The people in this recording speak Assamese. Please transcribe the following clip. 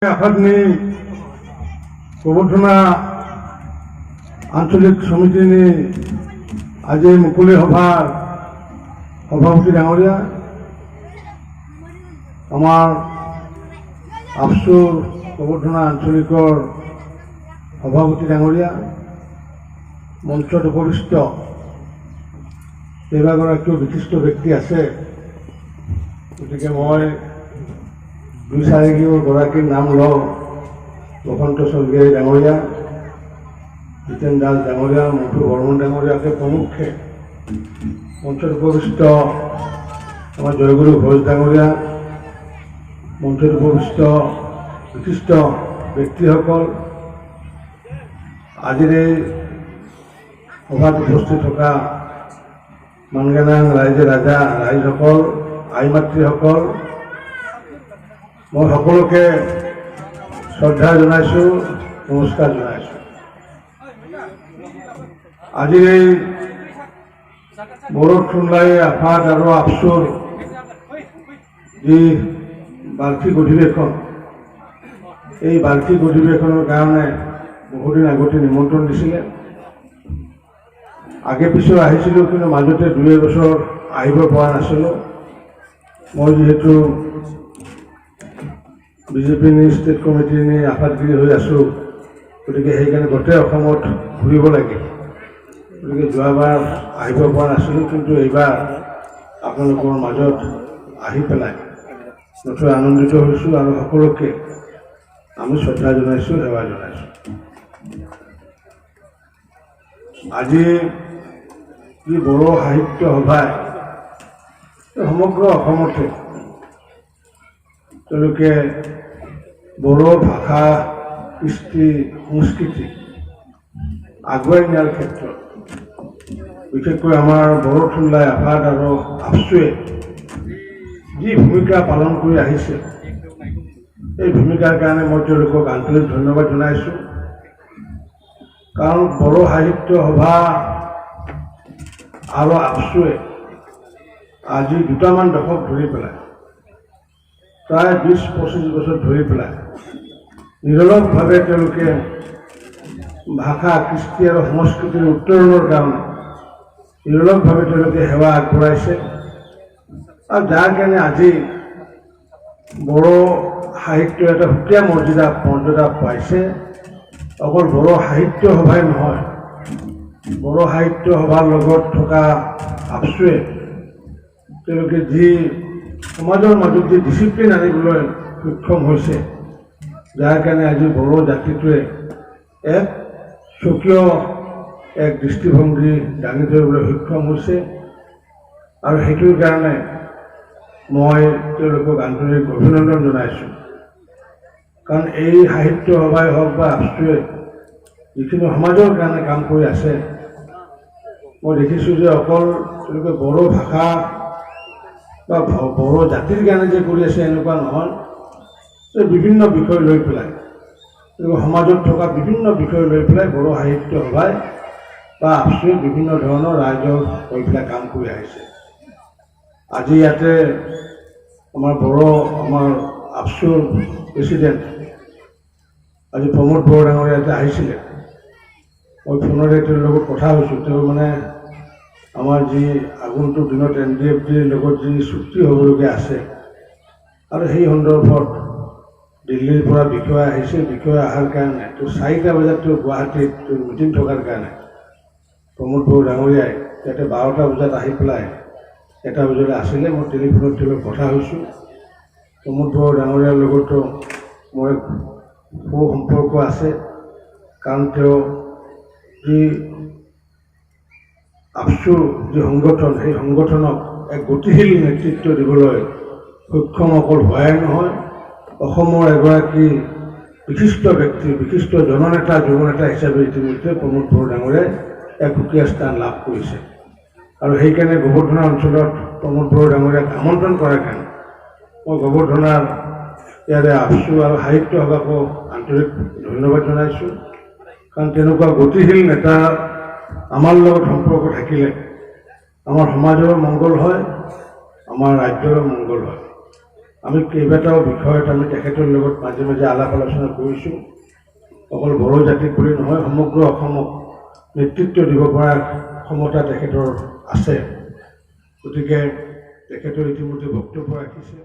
आफादनि गोबोरधना आंचलिक समितिनि आज मुकली सभार सभापति डांगरिया आमार आफसुर गोबोरधना आंचलिकर सभापति डांगरिया मंचत उपविष्ट केइबागराकिও विशिष्ट व्यक्ति आछे गतिके मैं दुई चारिगराकीर नाम लওঁ बसंत स्वर्गीयारी डांगरिया जितेन दास डांगरिया मधु बर्मन डांगरियाके प्रमुखे मंचत उपविष्ट आमार जयगुरु घोष डांगरिया मंचत उपविष्ट विशिष्ट व्यक्तिসকল आजिर सभात उपस्थित थका मानगानां राइजे राजा राइजসকল आई मातृসকল मैं सकलोके श्रद्धा जनाइছোঁ नमस्कार जनाइছোঁ। आजिर এই बड़ो थुनलाइ आफाद और आफसुर जी बार्षिक अधिवेशन এই বার্ষিক অধিবেশনের কারণে বহুদিন আগতে নিমন্ত্রণ দিছিলে আগে পিছৰ আহিছিলোঁ কিন্তু মাজতে 2 বছৰ আহিব পৰা নাছিলোঁ। মই যেহেতু বিজেপি স্টেট কমিটিৰ আফাদগিৰি হৈ আছোঁ গতিকে সেইকাৰণে গোটেই অসমত ঘূৰিব লাগে গতিকে যোৱাবাৰ আহিব পৰা নাছিলোঁ কিন্তু এইবাৰ আপোনালোকৰ মাজত আহি পেলাই নথৈ আনন্দিত হৈছোঁ আৰু সকলোকে আমি শ্ৰদ্ধা জনাইছোঁ সেৱা জনাইছোঁ। আজি যি বড়ো সাহিত্য সভাই সমগ্ৰ অসমতে তেওঁলোকে বড়ো ভাষা কৃষ্টি সংস্কৃতি আগুৱাই নিয়াৰ ক্ষেত্ৰত বিশেষকৈ আমাৰ বড়ো থুনলাই আফাদ আৰু আফচুৱে যি ভূমিকা পালন কৰি আহিছে এই ভূমিকাৰ কাৰণে মই তেওঁলোকক আন্তৰিক ধন্যবাদ জনাইছোঁ। কাৰণ বড়ো সাহিত্য সভা আৰু আফচুৱে আজি দুটামান দশক ধৰি পেলাই প্ৰায় 20-25 বছৰ ধৰি পেলাই নিৰলসভাৱে তেওঁলোকে ভাষা কৃষ্টি আৰু সংস্কৃতিৰ উত্তৰণৰ কাৰণে নিৰলসভাৱে তেওঁলোকে সেৱা আগবঢ়াইছে আৰু যাৰ কাৰণে আজি বড়ো সাহিত্য এটা সুকীয়া মৰ্যাদা পাইছে। অকল বড়ো সাহিত্য সভাই নহয় বড়ো সাহিত্য সভাৰ লগত থকা আফচুৱে তেওঁলোকে যি সমাজৰ মাজত যি ডিচিপ্লিন আনিবলৈ সক্ষম হৈছে যাৰ কাৰণে আজি বড়ো জাতিটোৱে এক স্বকীয় এক দৃষ্টিভংগী দাঙি ধৰিবলৈ সক্ষম হৈছে আৰু সেইটোৰ কাৰণে মই তেওঁলোকক আন্তৰিক অভিনন্দন জনাইছোঁ। কাৰণ এই সাহিত্য সভাই হওক বা আফচুৱে যিখিনি সমাজৰ কাৰণে কাম কৰি আছে মই দেখিছোঁ যে অকল তেওঁলোকে বড়ো ভাষা বা বড়ো জাতিৰ কাৰণে যে কৰি আছে এনেকুৱা নহয়, বিভিন্ন বিষয় লৈ পেলাই সমাজত থকা বিভিন্ন বিষয় লৈ পেলাই বড়ো সাহিত্য সভাই বা আফচুৱে বিভিন্ন ধৰণৰ ৰাইজৰ হৈ পেলাই কাম কৰি আহিছে। আজি ইয়াতে আমাৰ আফচুৰ প্ৰেচিডেণ্ট আজি প্ৰমোদ বড়ো ডাঙৰীয়া ইয়াতে আহিছিলে। মই ফোনেৰে তেওঁৰ লগত কথা হৈছোঁ। তেওঁ মানে আমাৰ যি আগন্তুক দিনত NDFDৰ লগত যি চুক্তি হ'বলগীয়া আছে আৰু সেই সন্দৰ্ভত দিল্লীৰ পৰা বিষয়া আহিছে। বিষয়া অহাৰ কাৰণে তো 4টা বজাত তেওঁ গুৱাহাটীত মিটিং থকাৰ কাৰণে প্ৰমোদ বড়ো ডাঙৰীয়াই ইয়াতে 12টা বজাত আহি পেলাই 1টা বজালৈ আছিলে। মই টেলিফোনত তেওঁৰ কথা হৈছোঁ। প্ৰমোদ বড়ো ডাঙৰীয়াৰ লগতো মোৰ সুসম্পৰ্ক আছে কাৰণ তেওঁ যি আফচুৰ যি সংগঠন সেই সংগঠনক এক গতিশীল নেতৃত্ব দিবলৈ সক্ষম অকল হোৱাই নহয় অসমৰ এগৰাকী বিশিষ্ট ব্যক্তি বিশিষ্ট জননেতা যুৱনেতা হিচাপে ইতিমধ্যে প্ৰমোদ বড়ো ডাঙৰীয়াই এক সুকীয়া স্থান লাভ কৰিছে আৰু সেইকাৰণে গোবৰ্ধনা অঞ্চলত প্ৰমোদ বড়ো ডাঙৰীয়াক আমন্ত্ৰণ কৰাৰ কাৰণে মই গোবৰ্ধনাৰ ইয়াৰে আফচু আৰু সাহিত্য সভাকো আন্তৰিক ধন্যবাদ জনাইছোঁ। কাৰণ তেনেকুৱা গতিশীল নেতা আমাৰ লগত সম্পৰ্ক থাকিলে আমাৰ সমাজৰ মংগল হয়, আমাৰ ৰাজ্যৰ মংগল হয়। আমি কেইবাটাও বিষয়ত আমি তেখেতৰ লগত মাজে মাজে আলাপ আলোচনা কৰিছোঁ। অকল বড়ো জাতিক বুলি নহয়, সমগ্ৰ অসমক নেতৃত্ব দিব পৰা ক্ষমতা তেখেতৰ আছে। গতিকে তেখেতৰ ইতিমধ্যে বক্তব্য ৰাখিছে।